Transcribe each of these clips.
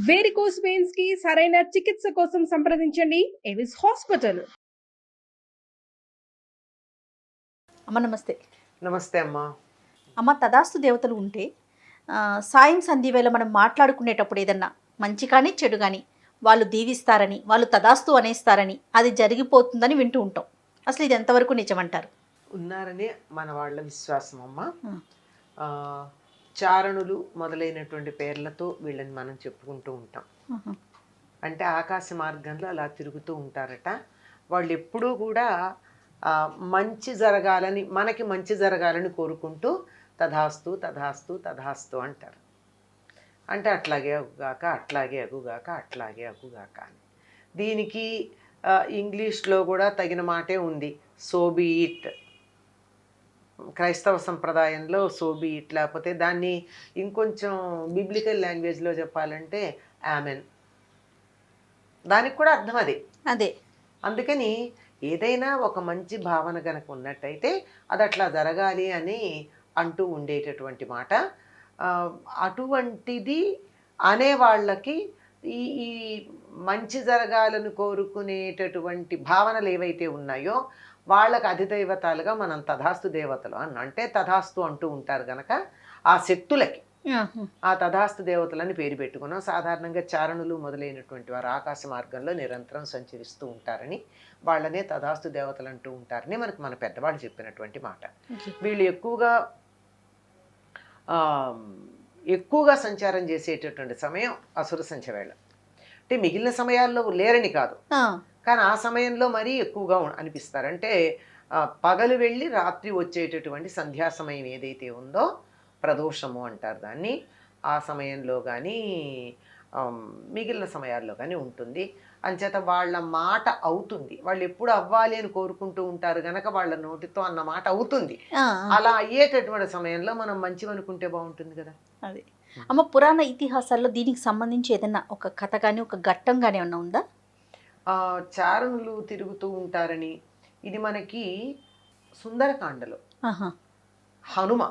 Varicose veins కి సరైన చికిత్స కోసం సంప్రదించండి ఎవిస్ హాస్పిటల్. అమ్మ నమస్తే. నమస్తే అమ్మా. అమ్మ, తదాస్తు దేవతలు ఉంటే సాయం సంధి వేళ మనం మాట్లాడుకునేటప్పుడు ఏదన్నా మంచి కానీ చెడు కానీ వాళ్ళు దీవిస్తారని, వాళ్ళు తదాస్తు అనేస్తారని, అది జరిగిపోతుందని వింటూ ఉంటాం. అసలు ఇది ఎంతవరకు నిజమంటారు? ఉన్నారని మన వాళ్ళ విశ్వాసం అమ్మా. చారణులు మొదలైనటువంటి పేర్లతో వీళ్ళని మనం చెప్పుకుంటూ ఉంటాం. అంటే ఆకాశ మార్గంలో అలా తిరుగుతూ ఉంటారట. వాళ్ళు ఎప్పుడూ కూడా మంచి జరగాలని, మనకి మంచి జరగాలని కోరుకుంటూ తధాస్తు తధాస్తు తధాస్తు అంటారు. అంటే అట్లాగే అగుగాక, అట్లాగే అగుగాక, అట్లాగే అగుగాక అని. దీనికి ఇంగ్లీష్లో కూడా తగిన మాటే ఉంది, సోబీయిట్. క్రైస్తవ సంప్రదాయంలో సోబీయిట్, లేకపోతే దాన్ని ఇంకొంచెం బిబ్లికల్ లాంగ్వేజ్లో చెప్పాలంటే ఆమెన్. దానికి కూడా అర్థం అదే. అందుకని ఏదైనా ఒక మంచి భావన కనుక ఉన్నట్టయితే అది అట్లా జరగాలి అని అంటూ ఉండేటటువంటి మాట. అటువంటిది అనేవాళ్ళకి ఈ ఈ మంచి జరగాలని కోరుకునేటటువంటి భావనలు ఏవైతే ఉన్నాయో వాళ్ళకి అధిదైవతాలుగా మనం తధాస్తు దేవతలు అంటే తధాస్తు అంటూ ఉంటారు కనుక ఆ శక్తులకి ఆ తధాస్తు దేవతలని పేరు పెట్టుకున్నాం. సాధారణంగా చారణులు మొదలైనటువంటి వారు ఆకాశ మార్గంలో నిరంతరం సంచరిస్తూ ఉంటారని, వాళ్ళనే తధాస్తు దేవతలు అంటూ ఉంటారని మనకు మన పెద్దవాళ్ళు చెప్పినటువంటి మాట. వీళ్ళు ఎక్కువగా సంచారం చేసేటటువంటి సమయం అసుర సంధ్య వేళ. అంటే మిగిలిన సమయాల్లో లేరని కాదు, కానీ ఆ సమయంలో మరీ ఎక్కువగా అనిపిస్తారు. అంటే పగలు వెళ్ళి రాత్రి వచ్చేటటువంటి సంధ్యా సమయం ఏదైతే ఉందో ప్రదోషము అంటారు దాన్ని. ఆ సమయంలో కానీ మిగిలిన సమయాల్లో కానీ ఉంటుంది. అంచేత వాళ్ళ మాట అవుతుంది. వాళ్ళు ఎప్పుడు అవ్వాలి అని కోరుకుంటూ ఉంటారు కనుక వాళ్ళ నోటితో అన్న మాట అవుతుంది. అలా అయ్యేటటువంటి సమయంలో మనం మంచివనుకుంటే బాగుంటుంది కదా. అది అమ్మ, పురాణ ఇతిహాసాల్లో దీనికి సంబంధించి ఏదైనా ఒక కథ కానీ ఒక ఘట్టం కానీ ఏమన్నా ఉందా? చారణులు తిరుగుతూ ఉంటారని, ఇది మనకి సుందరకాండలో హనుమ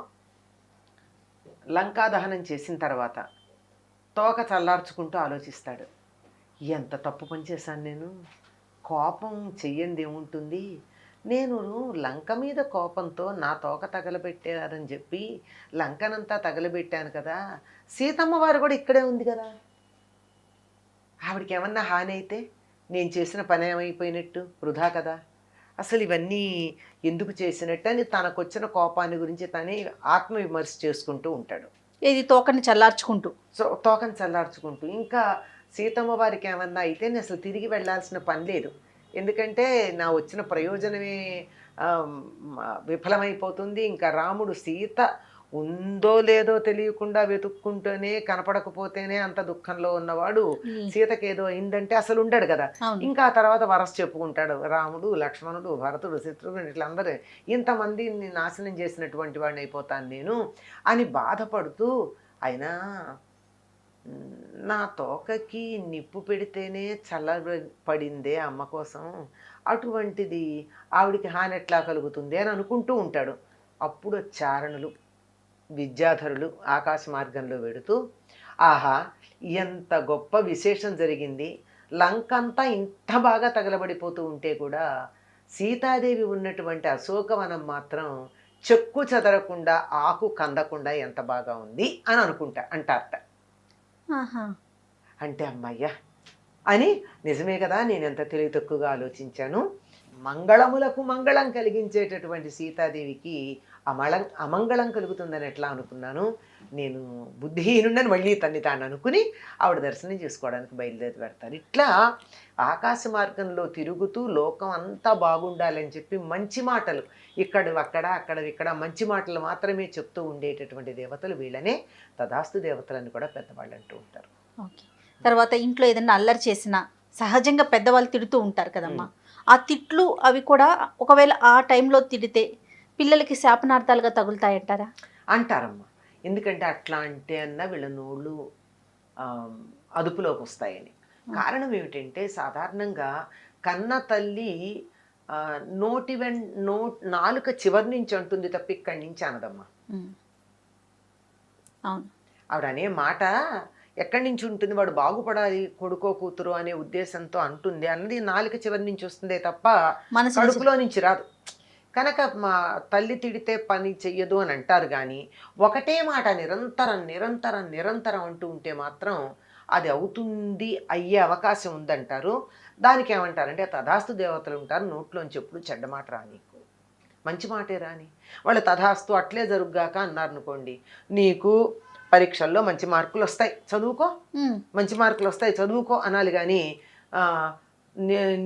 లంకా దహనం చేసిన తర్వాత తోక చల్లార్చుకుంటూ ఆలోచిస్తాడు, ఎంత తప్పు పని చేశాను నేను, కోపం చెయ్యంది ఏముంటుంది, నేను లంక మీద కోపంతో నా తోక తగలబెట్టారని చెప్పి లంకనంతా తగలబెట్టాను కదా, సీతమ్మ వారు కూడా ఇక్కడే ఉంది కదా, ఆవిడకి ఏమన్నా హాని అయితే నేను చేసిన పని ఏమైపోయినట్టు, వృధా కదా, అసలు ఇవన్నీ ఎందుకు చేసినట్టు అని తనకు వచ్చిన కోపాన్ని గురించి తనే ఆత్మవిమర్శ చేసుకుంటూ ఉంటాడు. ఇది తోకని చల్లార్చుకుంటూ. సో తోకని చల్లార్చుకుంటూ ఇంకా సీతమ్మ వారికి ఏమన్నా అయితే నేను అసలు తిరిగి వెళ్ళాల్సిన పని లేదు, ఎందుకంటే నా వచ్చిన ప్రయోజనమే విఫలమైపోతుంది. ఇంకా రాముడు సీత ఉందో లేదో తెలియకుండా వెతుక్కుంటూనే కనపడకపోతేనే అంత దుఃఖంలో ఉన్నవాడు సీతకి ఏదో అయిందంటే అసలు ఉండడు కదా. ఇంకా ఆ తర్వాత వరస చెప్పుకుంటాడు, రాముడు, లక్ష్మణుడు, భరతుడు, శత్రుఘ్నుడు ఇట్లందరూ ఇంతమందిని నాశనం చేసినటువంటి వాడిని అయిపోతాను నేను అని బాధపడుతూ, అయినా నా తోకకి నిప్పు పెడితేనే చల్లబడిందే అమ్మ కోసం, అటువంటిది ఆవిడికి హాని ఎట్లా కలుగుతుంది అని అనుకుంటూ ఉంటాడు. అప్పుడు చారణులు విద్యాధరులు ఆకాశ మార్గంలో వెడుతూ, ఆహా ఎంత గొప్ప విశేషం జరిగింది, లంకంతా ఇంత బాగా తగలబడిపోతూ ఉంటే కూడా సీతాదేవి ఉన్నటువంటి అశోకవనం మాత్రం చెక్కు చెదరకుండా ఆకు కందకుండా ఎంత బాగా ఉంది అని అంటారట. అంటే అమ్మయ్య అని, నిజమే కదా, నేను ఎంత తెలివి తక్కువగా ఆలోచించాను, మంగళములకు మంగళం కలిగించేటటువంటి సీతాదేవికి అమంగళం కలుగుతుందని ఎట్లా అనుకున్నాను, నేను బుద్ధిహీనుండని మళ్ళీ తాను అనుకుని ఆవిడ దర్శనం చేసుకోవడానికి బయలుదేరి పెడతారు. ఇట్లా ఆకాశ మార్గంలో తిరుగుతూ లోకం అంతా బాగుండాలని చెప్పి మంచి మాటలు ఇక్కడ మంచి మాటలు మాత్రమే చెప్తూ ఉండేటటువంటి దేవతలు వీళ్ళనే తదాస్తు దేవతలని కూడా పెద్దవాళ్ళు అంటూ ఉంటారు. ఓకే. తర్వాత ఇంట్లో ఏదైనా అల్లరి చేసినా సహజంగా పెద్దవాళ్ళు తిడుతూ ఉంటారు కదమ్మా, ఆ తిట్లు అవి కూడా ఒకవేళ ఆ టైంలో తిడితే పిల్లలకి శాపనార్థాలుగా తగులుతాయంటారా? అంటారమ్మా. ఎందుకంటే అట్లా అంటే వీళ్ళ నోళ్ళు అదుపులోకి వస్తాయని. కారణం ఏమిటంటే సాధారణంగా కన్న తల్లి నాలుక చివరి నుంచి అంటుంది తప్ప ఇక్కడి నుంచి అనదమ్మా. అవును. ఆవిడ అనే మాట ఎక్కడి నుంచి ఉంటుంది, వాడు బాగుపడాలి కొడుకో కూతురు అనే ఉద్దేశంతో అంటుంది అన్నది నాలుక చివరి నుంచి వస్తుందే తప్ప మనసు కడుపులో నుంచి రాదు. కనుక మా తల్లి తిడితే పని చెయ్యదు అని అంటారు, కానీ ఒకటే మాట నిరంతరం నిరంతరం నిరంతరం అంటూ ఉంటే మాత్రం అది అవుతుంది, అయ్యే అవకాశం ఉందంటారు. దానికి ఏమంటారంటే తథాస్తు దేవతలు ఉంటారు, నోట్లోంచి ఎప్పుడు చెడ్డ మాట రాని, మంచి మాటే రాని. వాళ్ళు తథాస్తు అట్లే జరుగుగాక అన్నారు అనుకోండి, నీకు పరీక్షల్లో మంచి మార్కులు వస్తాయి చదువుకో, మంచి మార్కులు వస్తాయి చదువుకో అనాలి, కానీ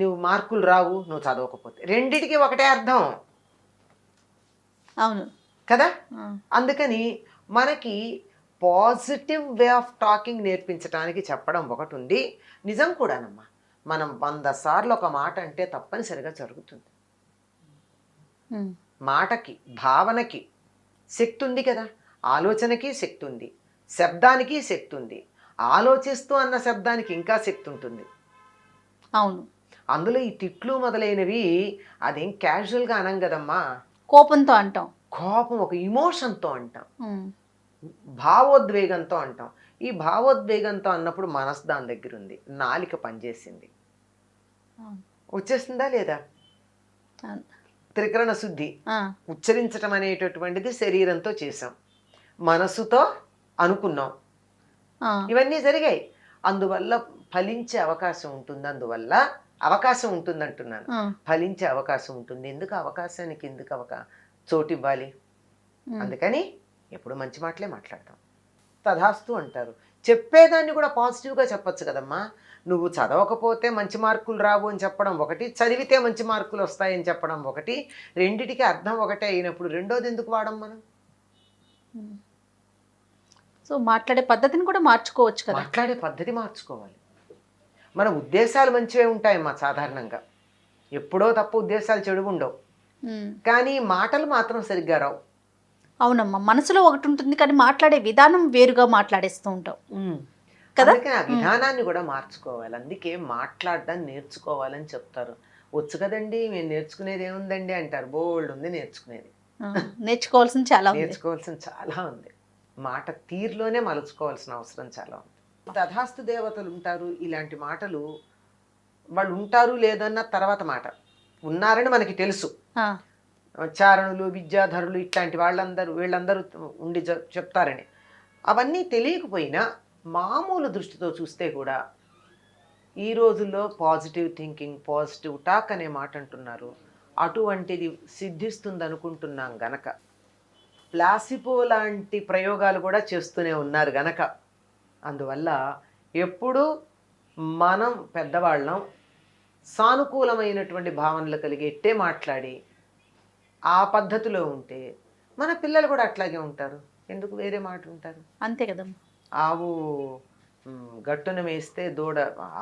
నువ్వు మార్కులు రావు నువ్వు చదవకపోతే. రెండిటికి ఒకటే అర్థం. అవును కదా. అందుకని మనకి పాజిటివ్ వే ఆఫ్ టాకింగ్ నేర్పించడానికి చెప్పడం ఒకటి ఉంది. నిజం కూడానమ్మా, మనం 100 సార్లు ఒక మాట అంటే తప్పనిసరిగా జరుగుతుంది. మాటకి భావనకి శక్తి ఉంది కదా, ఆలోచనకి శక్తి ఉంది, శబ్దానికి శక్తి ఉంది. ఆలోచిస్తూ అన్న శబ్దానికి ఇంకా శక్తి ఉంటుంది. అవును, అందులో ఈ తిట్లు మొదలైనవి అదేం క్యాజువల్గా అనం కదమ్మా, కోపంతో అంటాం, కోపం ఒక ఇమోషన్తో అంటాం, భావోద్వేగంతో అంటాం. ఈ భావోద్వేగంతో అన్నప్పుడు మనసు దాని దగ్గర ఉంది, నాలిక పనిచేసింది, వచ్చేస్తుందా లేదా? త్రికరణ శుద్ధి ఉచ్చరించటం అనేటటువంటిది శరీరంతో చేసాం, మనసుతో అనుకున్నాం, ఇవన్నీ జరిగాయి. అందువల్ల ఫలించే అవకాశం ఉంటుంది, అందువల్ల అవకాశం ఉంటుంది అంటున్నాను, ఫలించే అవకాశం ఉంటుంది. ఎందుకు అవకాశానికి ఎందుకు చోటు ఇవ్వాలి? అందుకని ఎప్పుడు మంచి మాటలే మాట్లాడతాం. తథాస్తు అంటారు, చెప్పేదాన్ని కూడా పాజిటివ్గా చెప్పచ్చు కదమ్మా. నువ్వు చదవకపోతే మంచి మార్కులు రావు అని చెప్పడం ఒకటి, చదివితే మంచి మార్కులు వస్తాయని చెప్పడం ఒకటి, రెండిటికి అర్థం ఒకటే అయినప్పుడు రెండోది ఎందుకు వాడం మనం? సో మాట్లాడే పద్ధతిని కూడా మార్చుకోవచ్చు కదా. మాట్లాడే పద్ధతి మార్చుకోవాలి. మన ఉద్దేశాలు మంచివే ఉంటాయమ్మా సాధారణంగా, ఎప్పుడో తప్పు ఉద్దేశాలు చెడు ఉండవు, కానీ మాటలు మాత్రం సరిగ్గా రావు. అవునమ్మా, మనసులో ఒకటి ఉంటుంది కానీ మాట్లాడే విధానం వేరుగా మాట్లాడేస్తూ ఉంటాం కదా. ఆ విధానాన్ని కూడా మార్చుకోవాలి. అందుకే మాట్లాడడాన్ని నేర్చుకోవాలని చెప్తారు. వచ్చు కదండి మేము నేర్చుకునేది ఏముందండి అంటారు, బోల్డ్ ఉంది నేర్చుకునేది. నేర్చుకోవాల్సింది చాలా ఉంది. మాట తీరులోనే మలుచుకోవాల్సిన అవసరం చాలా ఉంది. తథాస్తు దేవతలు ఉంటారు, ఇలాంటి మాటలు వాళ్ళు ఉంటారు లేదన్న తర్వాత మాట, ఉన్నారని మనకి తెలుసు. చారణులు, విద్యాధరులు ఇట్లాంటి వీళ్ళందరూ ఉండి చెప్తారని, అవన్నీ తెలియకపోయినా మామూలు దృష్టితో చూస్తే కూడా ఈ రోజుల్లో పాజిటివ్ థింకింగ్, పాజిటివ్ టాక్ అనే మాట అంటున్నారు. అటువంటిది సిద్ధిస్తుంది అనుకుంటున్నాం గనక, ప్లాసిబో లాంటి ప్రయోగాలు కూడా చేస్తూనే ఉన్నారు గనక, అందువల్ల ఎప్పుడూ మనం పెద్దవాళ్ళం సానుకూలమైనటువంటి భావనలు కలిగేట్టే మాట్లాడి ఆ పద్ధతిలో ఉంటే మన పిల్లలు కూడా అట్లాగే ఉంటారు. ఎందుకు వేరే మాట ఉంటారు? అంతే కదమ్మా. ఆవు గట్టును మేస్తే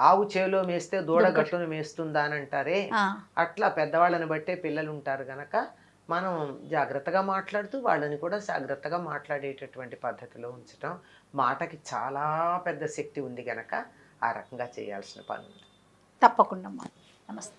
ఆవు చేలో మేస్తే దూడ గట్టును మేస్తుందా అని అంటారే, అట్లా పెద్దవాళ్ళని బట్టే పిల్లలు ఉంటారు గనక మనం జాగ్రత్తగా మాట్లాడుతూ వాళ్ళని కూడా జాగ్రత్తగా మాట్లాడేటటువంటి పద్ధతిలో ఉంచటం. మాటకి చాలా పెద్ద శక్తి ఉంది గనక ఆ రకంగా చేయాల్సిన పని ఉంది. తప్పకుండా. నమస్తే.